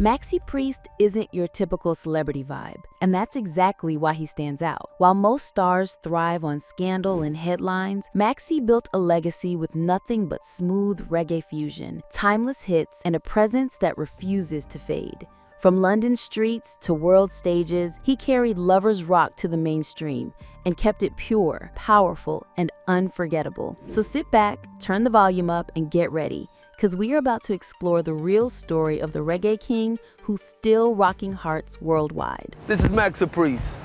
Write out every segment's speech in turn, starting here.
Maxi Priest isn't your typical celebrity vibe, and that's exactly why he stands out. While most stars thrive on scandal and headlines, Maxi built a legacy with nothing but smooth reggae fusion, timeless hits, and a presence that refuses to fade. From London streets to world stages, he carried lovers' rock to the mainstream and kept it pure, powerful, and unforgettable. So sit back, turn the volume up, and get ready, because we are about to explore the real story of the reggae king who's still rocking hearts worldwide. This is Maxi Priest.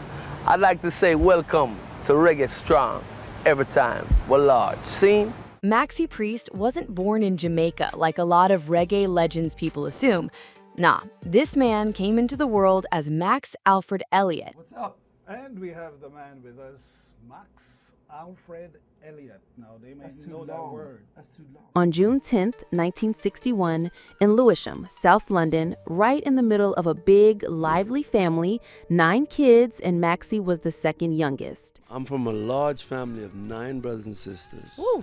I'd like to say welcome to Reggae Strong. Every time we're large. Seen? Maxi Priest wasn't born in Jamaica like a lot of reggae legends people assume. Nah, this man came into the world as Max Alfred Elliott. What's up? And we have the man with us, Max Alfred Elliott. Now, they may know that word. That's too long. On June 10th, 1961, in Lewisham, South London, right in the middle of a big, lively family, 9 kids, and Maxi was the second youngest. I'm from a large family of 9 brothers and sisters. Woo.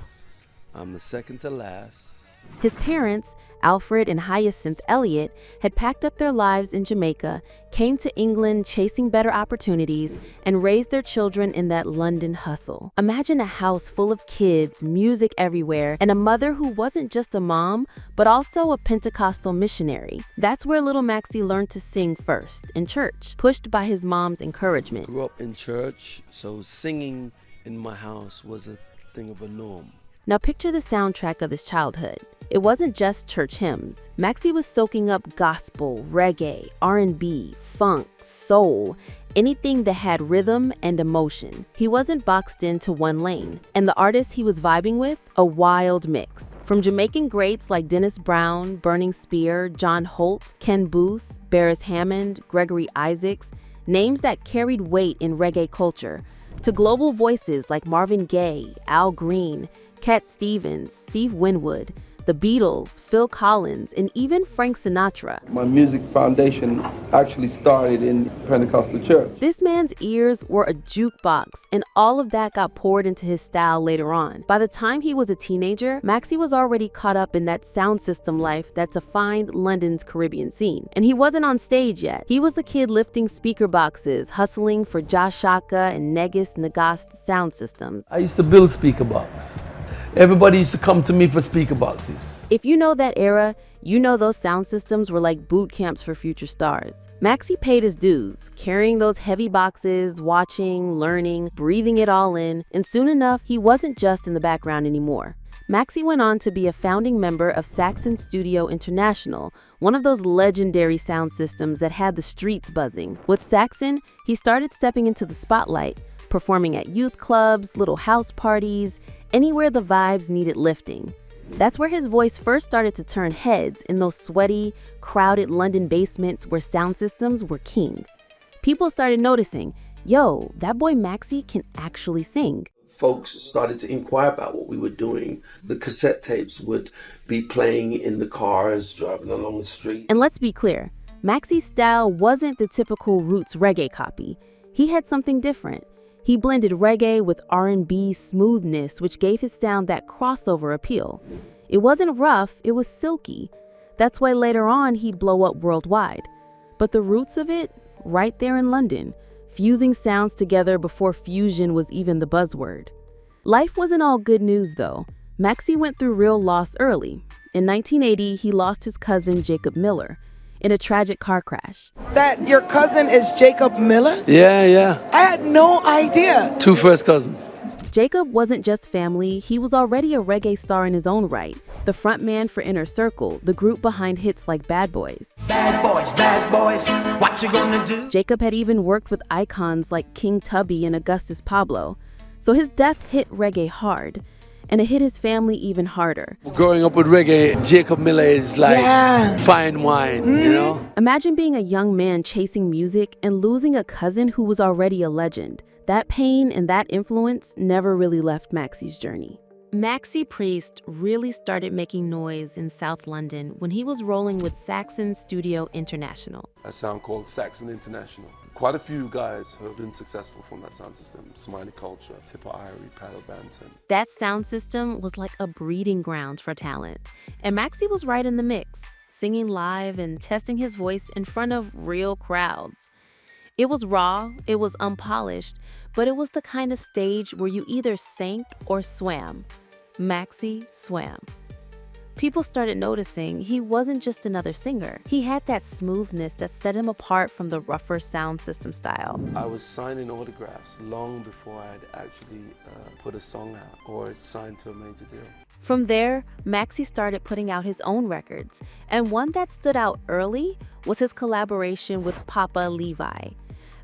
I'm the second to last. His parents, Alfred and Hyacinth Elliott, had packed up their lives in Jamaica, came to England chasing better opportunities, and raised their children in that London hustle. Imagine a house full of kids, music everywhere, and a mother who wasn't just a mom, but also a Pentecostal missionary. That's where little Maxi learned to sing first, in church, pushed by his mom's encouragement. Grew up in church, so singing in my house was a thing of a norm. Now picture the soundtrack of his childhood. It wasn't just church hymns. Maxi was soaking up gospel, reggae, R&B, funk, soul, anything that had rhythm and emotion. He wasn't boxed into one lane. And the artists he was vibing with? A wild mix. From Jamaican greats like Dennis Brown, Burning Spear, John Holt, Ken Booth, Beres Hammond, Gregory Isaacs, names that carried weight in reggae culture, to global voices like Marvin Gaye, Al Green, Cat Stevens, Steve Winwood, the Beatles, Phil Collins, and even Frank Sinatra. My music foundation actually started in Pentecostal church. This man's ears were a jukebox, and all of that got poured into his style later on. By the time he was a teenager, Maxi was already caught up in that sound system life that defined London's Caribbean scene. And he wasn't on stage yet. He was the kid lifting speaker boxes, hustling for Josh Shaka and Negus Nagast sound systems. I used to build speaker boxes. Everybody used to come to me for speaker boxes. If you know that era, you know those sound systems were like boot camps for future stars. Maxi paid his dues, carrying those heavy boxes, watching, learning, breathing it all in, and soon enough, he wasn't just in the background anymore. Maxi went on to be a founding member of Saxon Studio International, one of those legendary sound systems that had the streets buzzing. With Saxon, he started stepping into the spotlight, performing at youth clubs, little house parties, anywhere the vibes needed lifting. That's where his voice first started to turn heads in those sweaty, crowded London basements where sound systems were king. People started noticing, yo, that boy Maxi can actually sing. Folks started to inquire about what we were doing. The cassette tapes would be playing in the cars, driving along the street. And let's be clear, Maxi's style wasn't the typical roots reggae copy. He had something different. He blended reggae with R&B smoothness, which gave his sound that crossover appeal. It wasn't rough, it was silky. That's why later on he'd blow up worldwide. But the roots of it, right there in London, fusing sounds together before fusion was even the buzzword. Life wasn't all good news though. Maxi went through real loss early. In 1980, he lost his cousin Jacob Miller in a tragic car crash. That your cousin is Jacob Miller? Yeah. I had no idea. 2 first cousins. Jacob wasn't just family, he was already a reggae star in his own right. The frontman for Inner Circle, the group behind hits like Bad Boys. Bad boys, what you gonna do? Jacob had even worked with icons like King Tubby and Augustus Pablo. So his death hit reggae hard, and it hit his family even harder. Growing up with reggae, Jacob Miller is like fine wine, you know? Imagine being a young man chasing music and losing a cousin who was already a legend. That pain and that influence never really left Maxi's journey. Maxi Priest really started making noise in South London when he was rolling with Saxon Studio International. A sound called Saxon International. Quite a few guys have been successful from that sound system. Smiley Culture, Tipper Irie, Paddle Banton. That sound system was like a breeding ground for talent. And Maxi was right in the mix. singing live and testing his voice in front of real crowds. It was raw, it was unpolished, but it was the kind of stage where you either sank or swam. Maxi swam. People started noticing he wasn't just another singer. He had that smoothness that set him apart from the rougher sound system style. I was signing autographs long before I'd actually put a song out or signed to a major deal. From there, Maxi started putting out his own records, and one that stood out early was his collaboration with Papa Levi.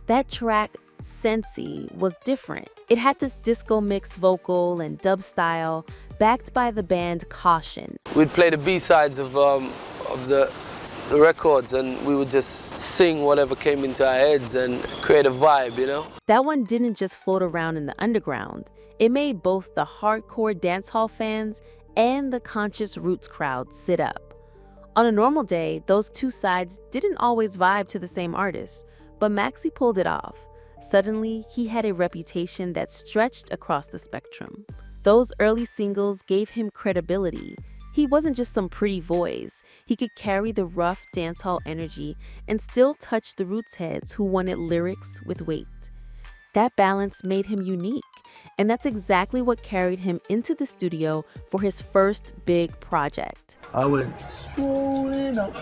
That track, Sensi, was different. It had this disco mix vocal and dub style, backed by the band Caution. We'd play the B-sides of the records, and we would just sing whatever came into our heads and create a vibe, you know? That one didn't just float around in the underground. It made both the hardcore dancehall fans and the conscious roots crowd sit up. On a normal day, those two sides didn't always vibe to the same artist, but Maxi pulled it off. Suddenly, he had a reputation that stretched across the spectrum. Those early singles gave him credibility. He wasn't just some pretty voice. He could carry the rough dancehall energy and still touch the roots heads who wanted lyrics with weight. That balance made him unique, and that's exactly what carried him into the studio for his first big project. I went strolling up.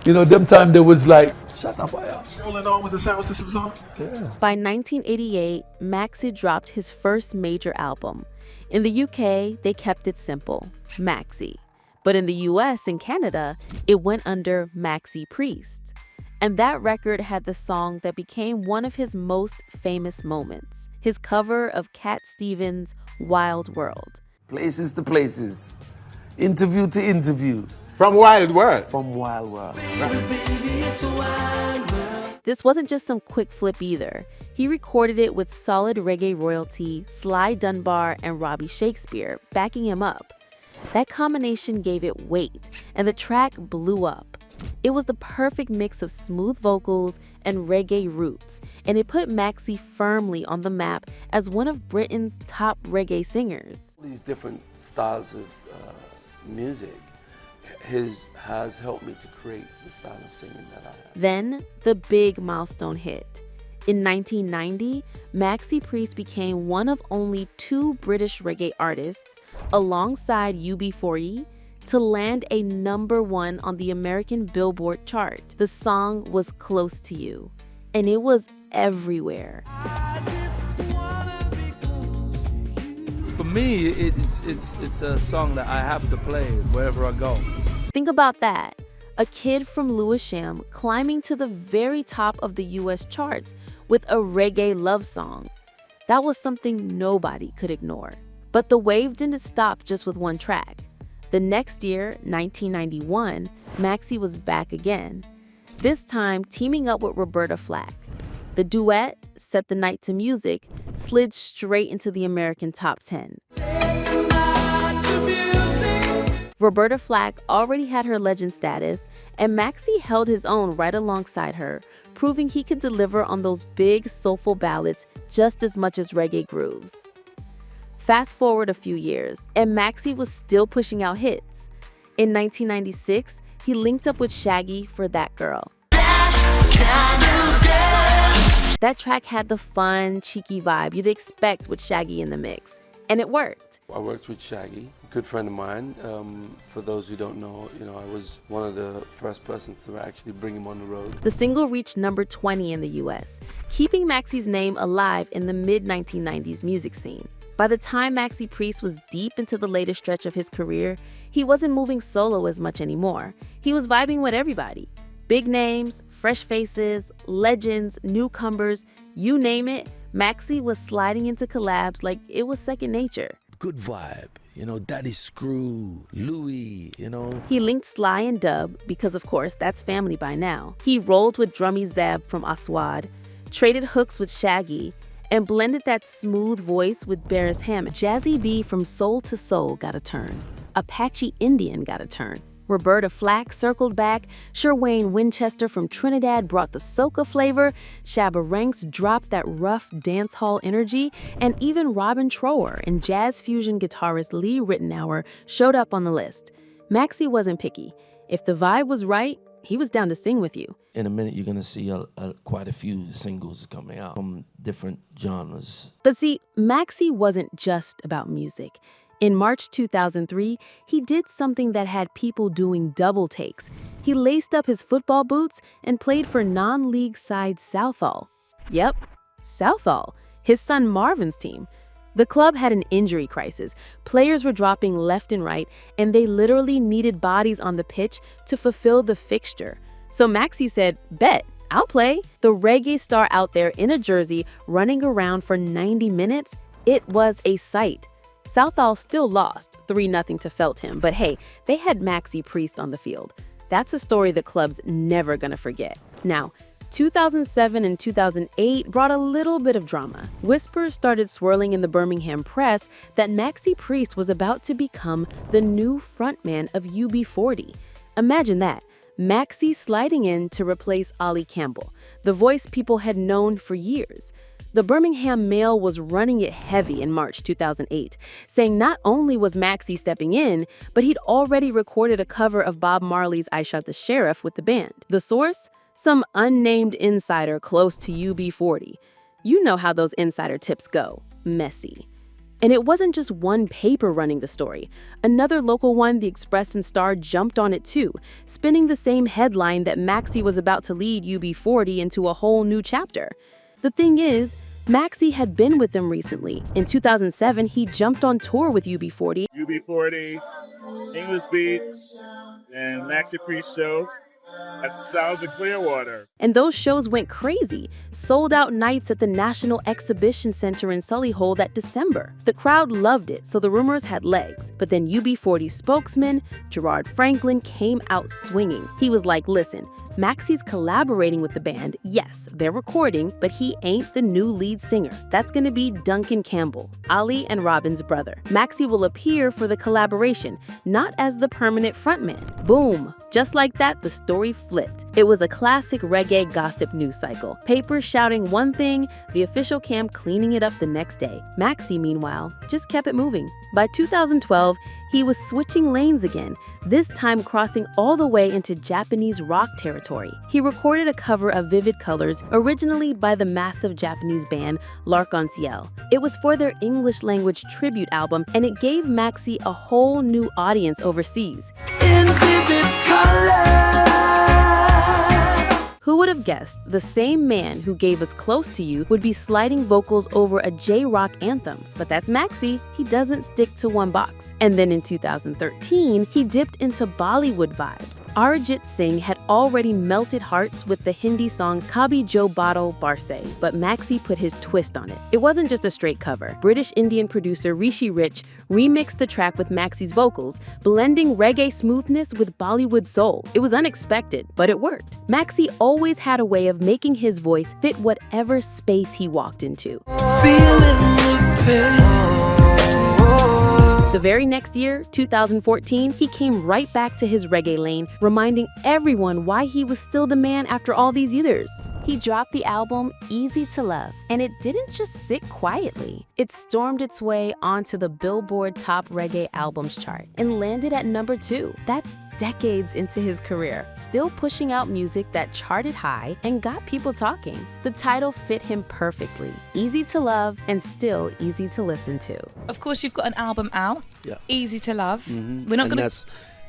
You know, them time there was like, shut up, fire. Rolling on with the sound system song. Yeah. By 1988, Maxi dropped his first major album. In the UK, they kept it simple, Maxi. But in the US and Canada, it went under Maxi Priest. And that record had the song that became one of his most famous moments, his cover of Cat Stevens' Wild World. Places to places, interview to interview. From Wild World. From Wild World. This wasn't just some quick flip either. He recorded it with solid reggae royalty, Sly Dunbar, and Robbie Shakespeare backing him up. That combination gave it weight, and the track blew up. It was the perfect mix of smooth vocals and reggae roots, and it put Maxi firmly on the map as one of Britain's top reggae singers. These different styles of music has helped me to create the style of singing that I have. Then, the big milestone hit. In 1990, Maxi Priest became one of only 2 British reggae artists, alongside UB40, to land a #1 on the American Billboard chart. The song was Close to You, and it was everywhere. For me, it's a song that I have to play wherever I go. Think about that. A kid from Lewisham climbing to the very top of the US charts with a reggae love song. That was something nobody could ignore. But the wave didn't stop just with one track. The next year, 1991, Maxi was back again, this time teaming up with Roberta Flack. The duet, Set the Night to Music, slid straight into the American top 10. Roberta Flack already had her legend status, and Maxi held his own right alongside her, proving he could deliver on those big, soulful ballads just as much as reggae grooves. Fast forward a few years, and Maxi was still pushing out hits. In 1996, he linked up with Shaggy for That Girl. That track had the fun, cheeky vibe you'd expect with Shaggy in the mix, and it worked. I worked with Shaggy, a good friend of mine. For those who don't know, I was one of the first persons to actually bring him on the road. The single reached #20 in the US, keeping Maxi's name alive in the mid-1990s music scene. By the time Maxi Priest was deep into the later stretch of his career, he wasn't moving solo as much anymore. He was vibing with everybody. Big names, fresh faces, legends, newcomers, you name it, Maxi was sliding into collabs like it was second nature. Good vibe, Daddy Screw, Louis, He linked Sly and Dub because, of course, that's family by now. He rolled with Drummy Zeb from Aswad, traded hooks with Shaggy, and blended that smooth voice with Barris Hammond. Jazzy B from Soul to Soul got a turn. Apache Indian got a turn. Roberta Flack circled back. Sherwayne Winchester from Trinidad brought the soca flavor. Shabba Ranks dropped that rough dancehall energy. And even Robin Trower and jazz fusion guitarist Lee Ritenour showed up on the list. Maxi wasn't picky. If the vibe was right, he was down to sing with you. In a minute, you're going to see quite a few singles coming out from different genres. But see, Maxi wasn't just about music. In March 2003, he did something that had people doing double takes. He laced up his football boots and played for non-league side Southall. Yep, Southall, his son Marvin's team. The club had an injury crisis. Players were dropping left and right, and they literally needed bodies on the pitch to fulfill the fixture. So Maxi said, "Bet, I'll play." The reggae star out there in a jersey running around for 90 minutes, it was a sight. Southall still lost 3-0 to Feltham, but hey, they had Maxi Priest on the field. That's a story the club's never gonna forget. Now, 2007 and 2008 brought a little bit of drama. Whispers started swirling in the Birmingham press that Maxi Priest was about to become the new frontman of UB40. Imagine that, Maxi sliding in to replace Ollie Campbell, the voice people had known for years. The Birmingham Mail was running it heavy in March 2008, saying not only was Maxi stepping in, but he'd already recorded a cover of Bob Marley's I Shot the Sheriff with the band. The source? Some unnamed insider close to UB40. You know how those insider tips go, messy. And it wasn't just one paper running the story. Another local one, the Express and Star, jumped on it too, spinning the same headline that Maxi was about to lead UB40 into a whole new chapter. The thing is, Maxi had been with them recently. In 2007, he jumped on tour with UB40. UB40, English Beats, and Maxi Priest Show at the Sounds of Clearwater. And those shows went crazy, sold out nights at the National Exhibition Center in Solihull that December. The crowd loved it, so the rumors had legs. But then UB40 spokesman Gerard Franklin came out swinging. He was like, listen, Maxi's collaborating with the band. Yes, they're recording, but he ain't the new lead singer. That's gonna be Duncan Campbell, Ali and Robin's brother. Maxi will appear for the collaboration, not as the permanent frontman. Boom! Just like that, the story flipped. It was a classic reggae gossip news cycle. Papers shouting one thing, the official camp cleaning it up the next day. Maxi, meanwhile, just kept it moving. By 2012, he was switching lanes again, this time crossing all the way into Japanese rock territory. He recorded a cover of Vivid Colors, originally by the massive Japanese band L'Arc-en-Ciel. It was for their English language tribute album, and it gave Maxi a whole new audience overseas. In vivid color. Who would have guessed the same man who gave us Close to You would be sliding vocals over a J-rock anthem? But that's Maxi. He doesn't stick to one box. And then in 2013, he dipped into Bollywood vibes. Arijit Singh had already melted hearts with the Hindi song Kabhi Jo Baato Barse, but Maxi put his twist on it. It wasn't just a straight cover. British Indian producer Rishi Rich remixed the track with Maxi's vocals, blending reggae smoothness with Bollywood soul. It was unexpected, but it worked. Maxi always had a way of making his voice fit whatever space he walked into. The very next year, 2014, he came right back to his reggae lane, reminding everyone why he was still the man after all these years. He dropped the album Easy to Love, and it didn't just sit quietly. It stormed its way onto the Billboard Top Reggae Albums chart and landed at #2. That's decades into his career, still pushing out music that charted high and got people talking. The title fit him perfectly. Easy to love and still easy to listen to. Of course, you've got an album out, Yeah. Easy to Love. Mm-hmm. We're not and gonna. that's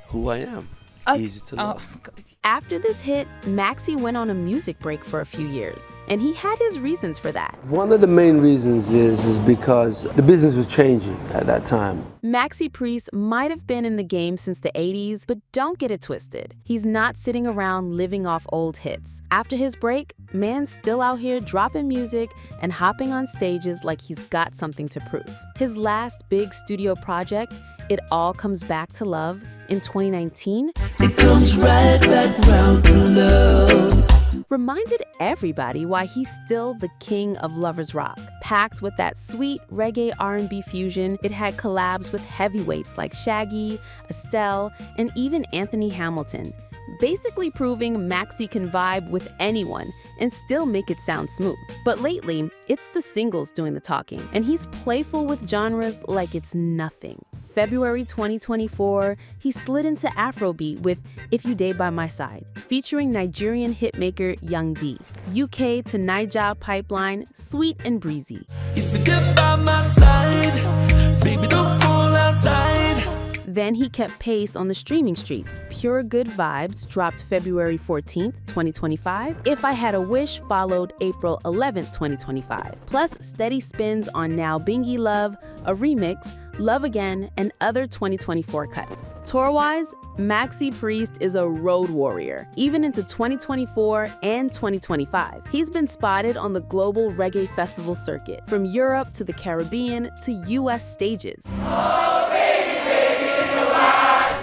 who I am. Easy to love. After this hit, Maxi went on a music break for a few years, and he had his reasons for that. One of the main reasons is because the business was changing at that time. Maxi Priest might have been in the game since the 80s, but don't get it twisted. He's not sitting around living off old hits. After his break, man's still out here dropping music and hopping on stages like he's got something to prove. His last big studio project, It All Comes Back to Love, in 2019, It comes right back round to love. reminded everybody why he's still the king of lovers rock. Packed with that sweet reggae R&B fusion, it had collabs with heavyweights like Shaggy, Estelle, and even Anthony Hamilton, basically proving Maxi can vibe with anyone and still make it sound smooth. But lately, it's the singles doing the talking, and he's playful with genres like it's nothing. February 2024, he slid into Afrobeat with If You Day By My Side, featuring Nigerian hitmaker Young D. UK to Naija pipeline, Sweet and Breezy. If you get by my side, baby, don't fall outside. Then he kept pace on the streaming streets. Pure Good Vibes dropped February 14th, 2025. If I Had a Wish followed April 11th, 2025. Plus steady spins on Now Bingy Love, a remix, Love Again, and other 2024 cuts. Tour-wise, Maxi Priest is a road warrior, even into 2024 and 2025. He's been spotted on the global reggae festival circuit, from Europe to the Caribbean to US stages.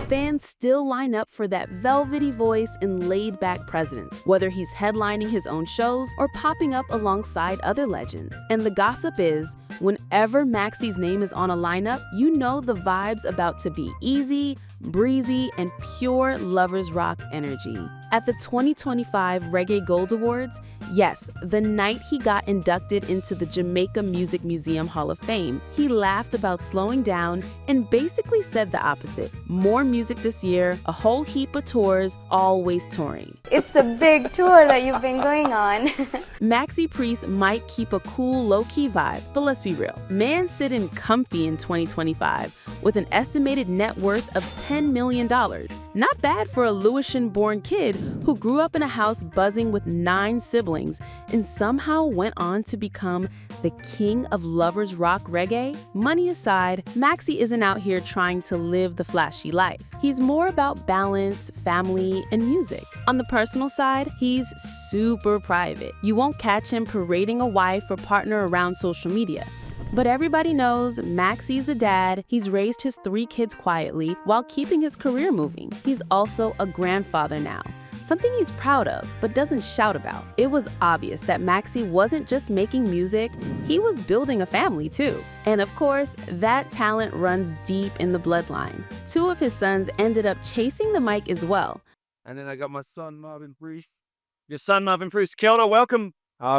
Fans still line up for that velvety voice and laid-back presence, whether he's headlining his own shows or popping up alongside other legends. And the gossip is, whenever Maxi's name is on a lineup, you know the vibe's about to be easy, breezy, and pure lovers rock energy. At the 2025 Reggae Gold Awards, yes, the night he got inducted into the Jamaica Music Museum Hall of Fame, he laughed about slowing down and basically said the opposite. More music this year, a whole heap of tours, always touring. It's a big tour that you've been going on. Maxi Priest might keep a cool, low-key vibe, but let's be real. Man's sitting comfy in 2025 with an estimated net worth of $10 million. Not bad for a Lewisham-born kid who grew up in a house buzzing with 9 siblings and somehow went on to become the king of lovers rock reggae. Money aside, Maxi isn't out here trying to live the flashy life. He's more about balance, family, and music. On the personal side, he's super private. You won't catch him parading a wife or partner around social media. But everybody knows Maxi's a dad. He's raised his 3 kids quietly while keeping his career moving. He's also a grandfather now, something he's proud of but doesn't shout about. It was obvious that Maxi wasn't just making music, he was building a family too. And of course, that talent runs deep in the bloodline. 2 of his sons ended up chasing the mic as well. And then I got my son, Marvin Priest. Your son, Marvin Priest. Kia ora, welcome.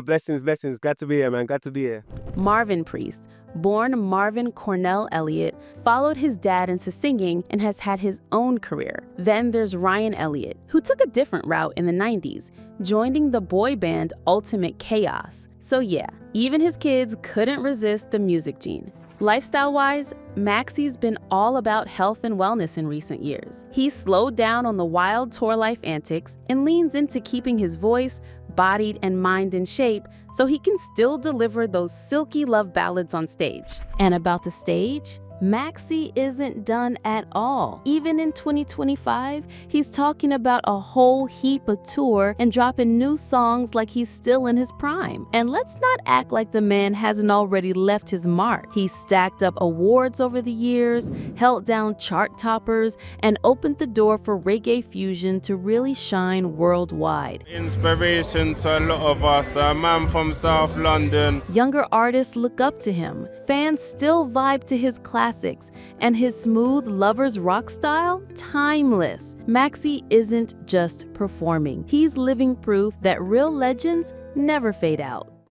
Blessings. Glad to be here, man. Glad to be here. Marvin Priest, born Marvin Cornell Elliott, followed his dad into singing and has had his own career. Then there's Ryan Elliott, who took a different route in the 90s, joining the boy band Ultimate Chaos. So yeah, even his kids couldn't resist the music gene. Lifestyle-wise, Maxi's been all about health and wellness in recent years. He's slowed down on the wild tour life antics and leans into keeping his voice, body, and mind in shape so he can still deliver those silky love ballads on stage. And about the stage, Maxi isn't done at all. Even in 2025, he's talking about a whole heap of tour and dropping new songs like he's still in his prime. And let's not act like the man hasn't already left his mark. He's stacked up awards over the years, held down chart toppers, and opened the door for reggae fusion to really shine worldwide. Inspiration to a lot of us, a man from South London. Younger artists look up to him. Fans still vibe to his classics, and his smooth lovers rock style, timeless. Maxi isn't just performing. He's living proof that real legends never fade out.